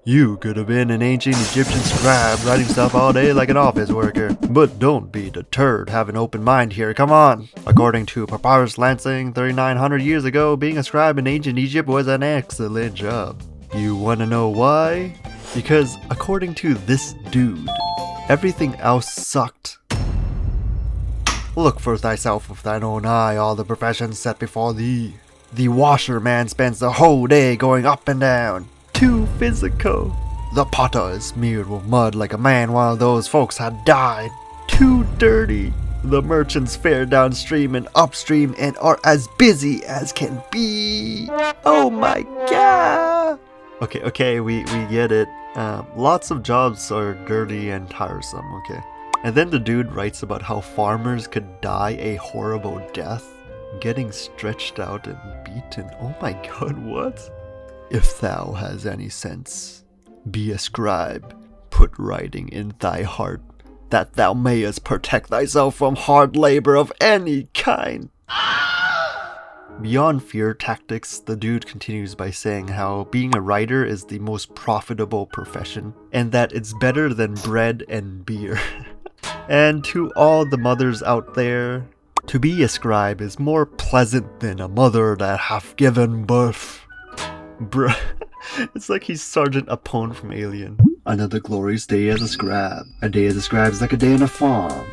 You could have been an ancient Egyptian scribe writing stuff all day like an office worker. But don't be deterred, have an open mind here, come on! According to Papyrus Lansing, 3,900 years ago, being a scribe in ancient Egypt was an excellent job. You wanna know why? Because according to this dude, everything else sucked. Look for thyself with thine own eye, all the professions set before thee. The washerman spends the whole day going up and down. Too physical. The potter is smeared with mud like a man while those folks had died. Too dirty. The merchants fare downstream and upstream and are as busy as can be. Oh my god. Okay, we get it. Lots of jobs are dirty and tiresome, okay. And then the dude writes about how farmers could die a horrible death, getting stretched out and beaten. Oh my god, what? If thou has any sense, be a scribe, put writing in thy heart, that thou mayest protect thyself from hard labor of any kind. Beyond fear tactics, the dude continues by saying how being a writer is the most profitable profession, and that it's better than bread and beer. And to all the mothers out there, to be a scribe is more pleasant than a mother that hath given birth. Bruh, it's like he's Sergeant Apone from Alien. Another glorious day as a scribe. A day as a scribe is like a day on a farm.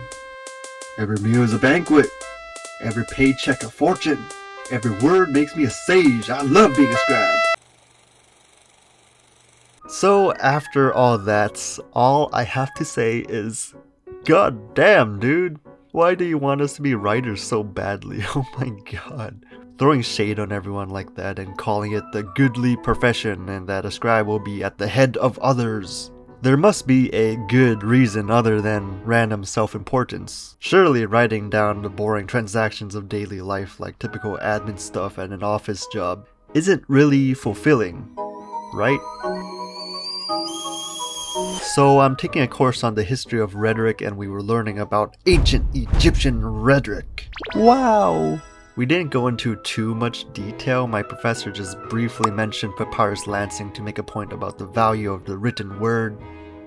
Every meal is a banquet. Every paycheck a fortune. Every word makes me a sage. I love being a scribe. So after all that, all I have to say is, god damn, dude. Why do you want us to be writers so badly? Oh my god. Throwing shade on everyone like that and calling it the goodly profession and that a scribe will be at the head of others. There must be a good reason other than random self-importance. Surely writing down the boring transactions of daily life like typical admin stuff at an office job isn't really fulfilling, right? So I'm taking a course on the history of rhetoric and we were learning about ancient Egyptian rhetoric. Wow! We didn't go into too much detail, my professor just briefly mentioned Papyrus Lansing to make a point about the value of the written word.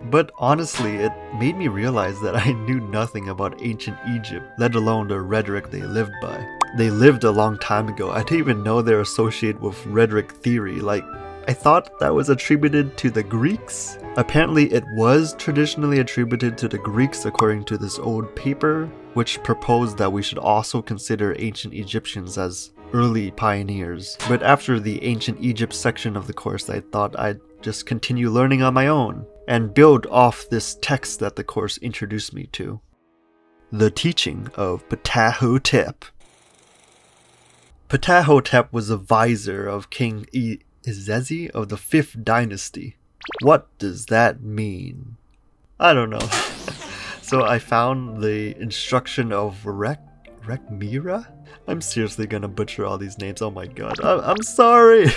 But honestly, it made me realize that I knew nothing about ancient Egypt, let alone the rhetoric they lived by. They lived a long time ago. I didn't even know they're associated with rhetoric theory, like I thought that was attributed to the Greeks. Apparently it was traditionally attributed to the Greeks according to this old paper, which proposed that we should also consider ancient Egyptians as early pioneers. But after the ancient Egypt section of the course, I thought I'd just continue learning on my own and build off this text that the course introduced me to. The teaching of Ptahhotep. Ptahhotep was a vizier of King Izezi of the 5th dynasty. What does that mean? I don't know. So I found the instruction of Rekmira? I'm seriously gonna butcher all these names, oh my god. I'm sorry!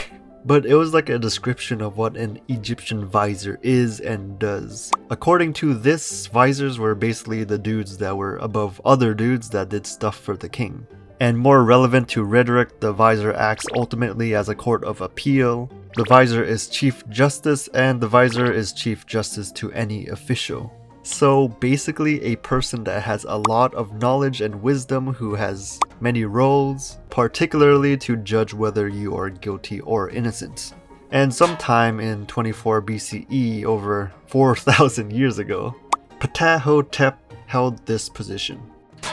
But it was like a description of what an Egyptian vizier is and does. According to this, viziers were basically the dudes that were above other dudes that did stuff for the king. And more relevant to rhetoric, the vizier acts ultimately as a court of appeal. The vizier is chief justice and the vizier is chief justice to any official. So basically a person that has a lot of knowledge and wisdom who has many roles, particularly to judge whether you are guilty or innocent. And sometime in 24 BCE, over 4,000 years ago, Ptahhotep held this position.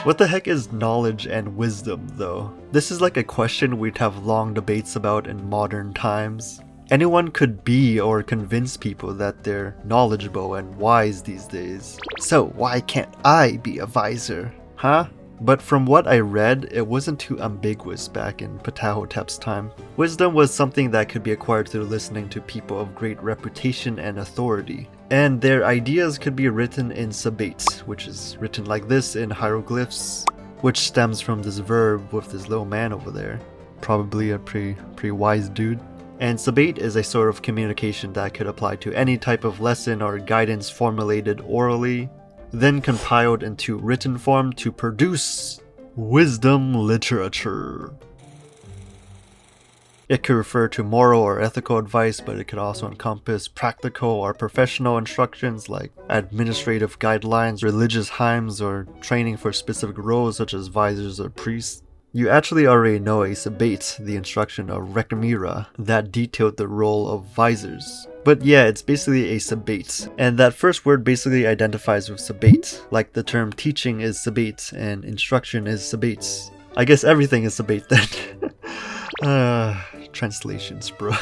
What the heck is knowledge and wisdom though? This is like a question we'd have long debates about in modern times. Anyone could be or convince people that they're knowledgeable and wise these days. So why can't I be a vizier? Huh? But from what I read, it wasn't too ambiguous back in Ptahhotep's time. Wisdom was something that could be acquired through listening to people of great reputation and authority. And their ideas could be written in sabate, which is written like this in hieroglyphs, which stems from this verb with this little man over there. Probably a pretty wise dude. And sabate is a sort of communication that could apply to any type of lesson or guidance formulated orally, then compiled into written form to produce wisdom literature. It could refer to moral or ethical advice, but it could also encompass practical or professional instructions like administrative guidelines, religious hymns, or training for specific roles such as visors or priests. You actually already know a sabbat, the instruction of Recamira, that detailed the role of visors. But yeah, it's basically a sabbat, and that first word basically identifies with sabbat, like the term teaching is sabbat and instruction is sabbat. I guess everything is sabbat then. Translations, bro.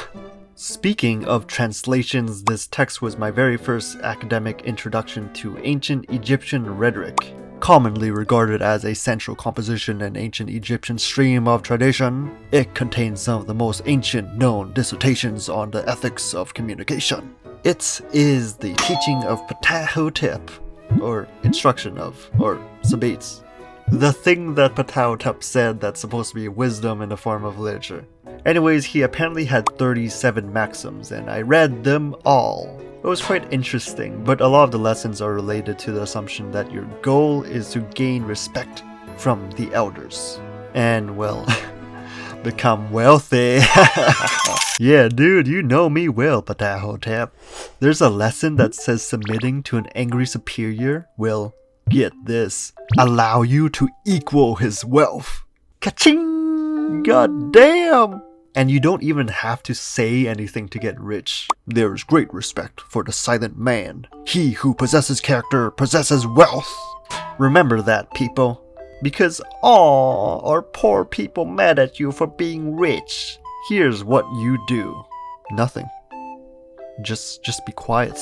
Speaking of translations, this text was my very first academic introduction to ancient Egyptian rhetoric. Commonly regarded as a central composition in ancient Egyptian stream of tradition, it contains some of the most ancient known dissertations on the ethics of communication. It is the teaching of Ptahhotep, or instruction of, or sabbat. The thing that Ptahhotep said that's supposed to be wisdom in the form of literature. Anyways, he apparently had 37 maxims, and I read them all. It was quite interesting, but a lot of the lessons are related to the assumption that your goal is to gain respect from the elders. And, well, become wealthy. Yeah, dude, you know me well, Ptahhotep. There's a lesson that says submitting to an angry superior will, get this, allow you to equal his wealth. Ka-ching! God damn! And you don't even have to say anything to get rich. There is great respect for the silent man. He who possesses character possesses wealth. Remember that, people. Because are poor people mad at you for being rich? Here's what you do. Nothing. Just be quiet.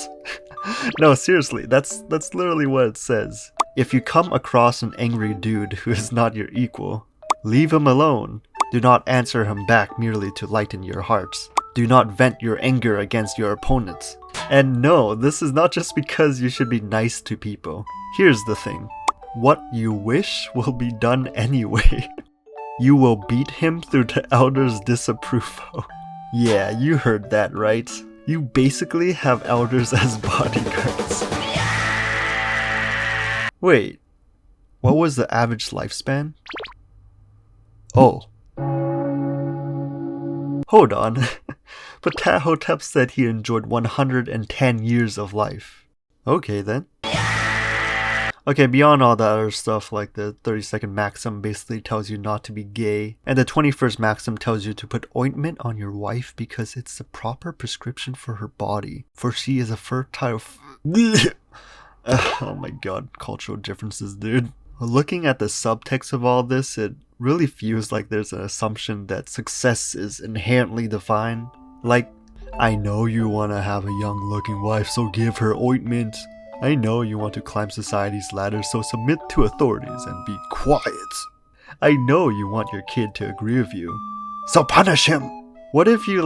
No, seriously, that's literally what it says. If you come across an angry dude who is not your equal, leave him alone. Do not answer him back merely to lighten your hearts. Do not vent your anger against your opponents. And no, this is not just because you should be nice to people. Here's the thing. What you wish will be done anyway. You will beat him through the elders' disapproval. Yeah, you heard that right. You basically have elders as bodyguards. Wait, what was the average lifespan? Oh. Hold on. Ptahhotep said he enjoyed 110 years of life. Okay then. Okay, beyond all that other stuff, like the 32nd maxim basically tells you not to be gay, and the 21st maxim tells you to put ointment on your wife because it's the proper prescription for her body, for she is a fertile oh my god, cultural differences, dude. Looking at the subtext of all this, it really feels like there's an assumption that success is inherently defined. Like, I know you want to have a young looking wife, so give her ointment. I know you want to climb society's ladder, so submit to authorities and be quiet. I know you want your kid to agree with you, so punish him. What if you,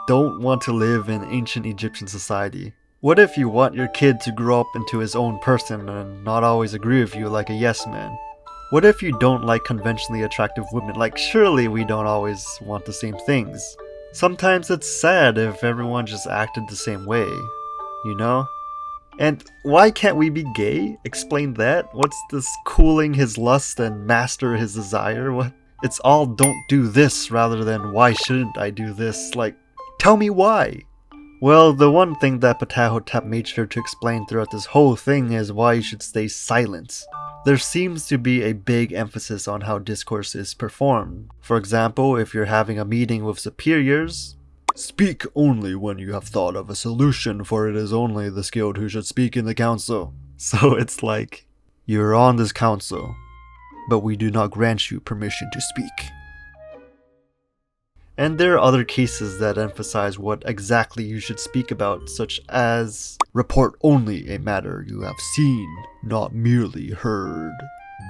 don't want to live in ancient Egyptian society? What if you want your kid to grow up into his own person and not always agree with you like a yes man? What if you don't like conventionally attractive women? Surely we don't always want the same things. Sometimes it's sad if everyone just acted the same way, you know? And why can't we be gay? Explain that? What's this cooling his lust and master his desire? What? It's all don't do this rather than why shouldn't I do this? Tell me why. Well, the one thing that Ptahhotep made sure to explain throughout this whole thing is why you should stay silent. There seems to be a big emphasis on how discourse is performed. For example, if you're having a meeting with superiors, speak only when you have thought of a solution, for it is only the skilled who should speak in the council. So it's like, you're on this council, but we do not grant you permission to speak. And there are other cases that emphasize what exactly you should speak about, such as report only a matter you have seen, not merely heard.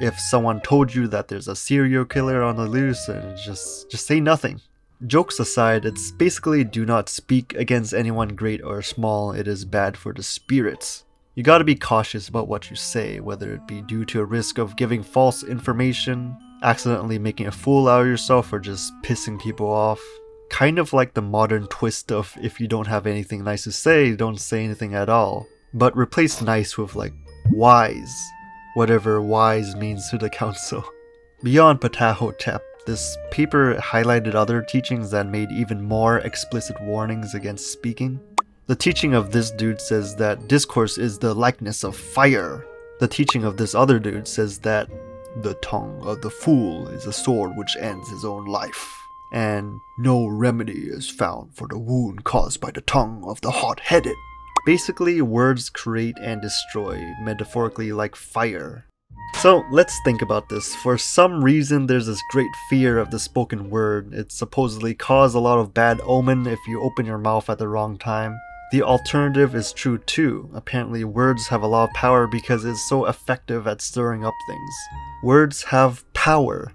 If someone told you that there's a serial killer on the loose, just say nothing. Jokes aside, it's basically do not speak against anyone great or small, it is bad for the spirits. You gotta be cautious about what you say, whether it be due to a risk of giving false information, accidentally making a fool out of yourself, or just pissing people off. Kind of like the modern twist of if you don't have anything nice to say, don't say anything at all. But replace nice with wise, whatever wise means to the council. Beyond Ptahhotep, This paper highlighted other teachings that made even more explicit warnings against speaking. The teaching of this dude says that discourse is the likeness of fire. The teaching of this other dude says that the tongue of the fool is a sword which ends his own life, and no remedy is found for the wound caused by the tongue of the hot-headed. Basically, words create and destroy, metaphorically like fire. So let's think about this. For some reason, there's this great fear of the spoken word. It supposedly causes a lot of bad omen if you open your mouth at the wrong time. The alternative is true too. Apparently words have a lot of power because it's so effective at stirring up things. Words have power.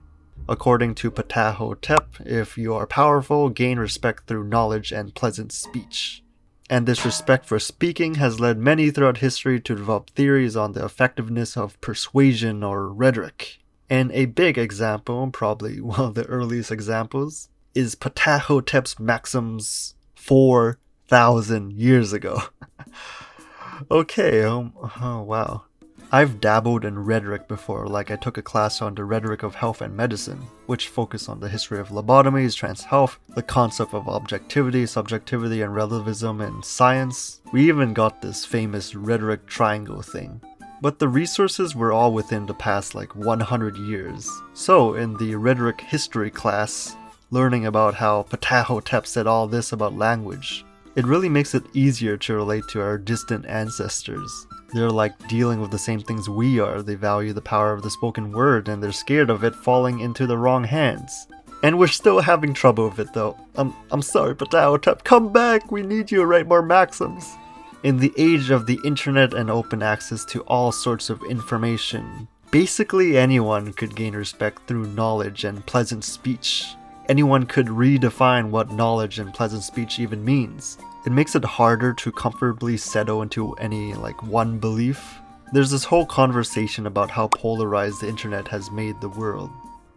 According to Ptahhotep, if you are powerful, gain respect through knowledge and pleasant speech. And this respect for speaking has led many throughout history to develop theories on the effectiveness of persuasion or rhetoric. And a big example, probably one of the earliest examples, is Ptahhotep's maxims 4,000 years ago. Okay, oh wow. I've dabbled in rhetoric before, like I took a class on the rhetoric of health and medicine, which focused on the history of lobotomies, trans health, the concept of objectivity, subjectivity, and relativism in science. We even got this famous rhetoric triangle thing. But the resources were all within the past like 100 years. So in the rhetoric history class, learning about how Ptahhotep said all this about language, it really makes it easier to relate to our distant ancestors. They're like dealing with the same things we are. They value the power of the spoken word and they're scared of it falling into the wrong hands. And we're still having trouble with it though. I'm sorry, Ptahhotep, come back! We need you to write more maxims! In the age of the internet and open access to all sorts of information, basically anyone could gain respect through knowledge and pleasant speech. Anyone could redefine what knowledge and pleasant speech even means. It makes it harder to comfortably settle into any one belief. There's this whole conversation about how polarized the internet has made the world.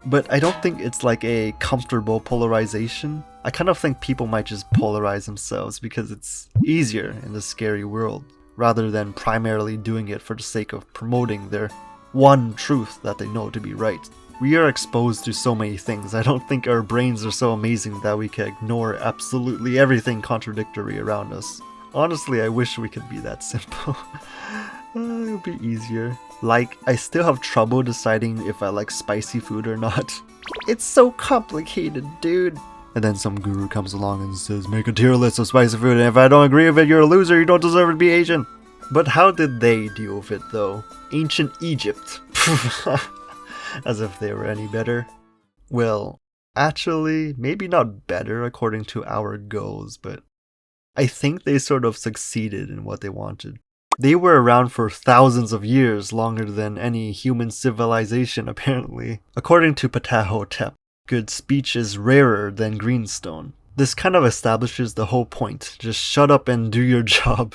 But I don't think it's like a comfortable polarization. I kind of think people might just polarize themselves because it's easier in this scary world, rather than primarily doing it for the sake of promoting their one truth that they know to be right. We are exposed to so many things. I don't think our brains are so amazing that we can ignore absolutely everything contradictory around us. Honestly, I wish we could be that simple. It would be easier. I still have trouble deciding if I like spicy food or not. It's so complicated, dude. And then some guru comes along and says, make a tier list of spicy food, and if I don't agree with it, you're a loser, you don't deserve to be Asian. But how did they deal with it though? Ancient Egypt. As if they were any better. Well, actually, maybe not better according to our goals, but I think they sort of succeeded in what they wanted. They were around for thousands of years, longer than any human civilization apparently. According to Ptahhotep, good speech is rarer than greenstone. This kind of establishes the whole point. Just shut up and do your job.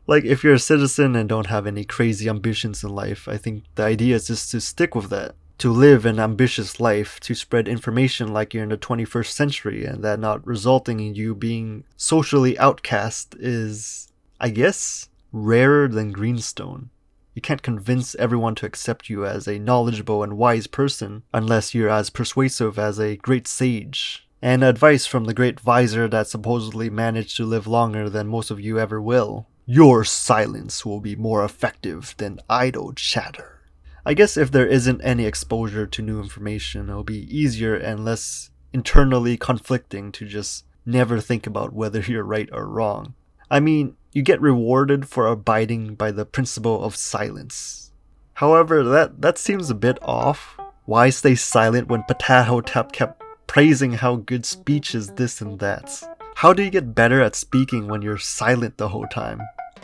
If you're a citizen and don't have any crazy ambitions in life, I think the idea is just to stick with that. To live an ambitious life, to spread information like you're in the 21st century, and that not resulting in you being socially outcast is, I guess, rarer than greenstone. You can't convince everyone to accept you as a knowledgeable and wise person unless you're as persuasive as a great sage. And advice from the great vizier that supposedly managed to live longer than most of you ever will. Your silence will be more effective than idle chatter. I guess if there isn't any exposure to new information, it'll be easier and less internally conflicting to just never think about whether you're right or wrong. I mean, you get rewarded for abiding by the principle of silence. However, that seems a bit off. Why stay silent when Ptahhotep kept praising how good speech is this and that? How do you get better at speaking when you're silent the whole time?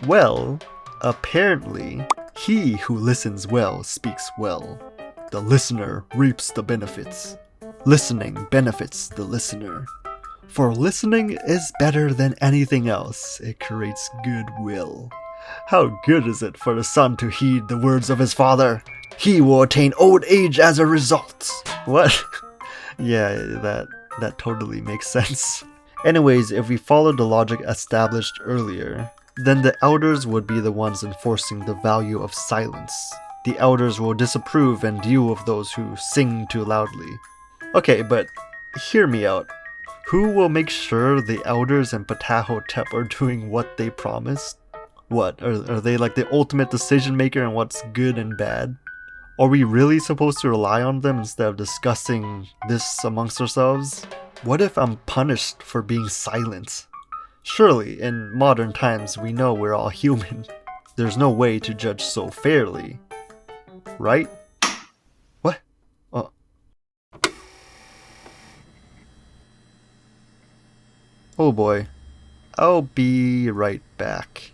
Well, apparently, he who listens well speaks well. The listener reaps the benefits. Listening benefits the listener. For listening is better than anything else. It creates goodwill. How good is it for the son to heed the words of his father? He will attain old age as a result. What? Yeah, that totally makes sense. Anyways, if we follow the logic established earlier, then the elders would be the ones enforcing the value of silence. The elders will disapprove and deal with those who sing too loudly. Okay, but hear me out. Who will make sure the elders in Ptahhotep are doing what they promised? What, are they like the ultimate decision maker in what's good and bad? Are we really supposed to rely on them instead of discussing this amongst ourselves? What if I'm punished for being silent? Surely, in modern times, we know we're all human. There's no way to judge so fairly. Right? What? Oh. Oh boy. I'll be right back.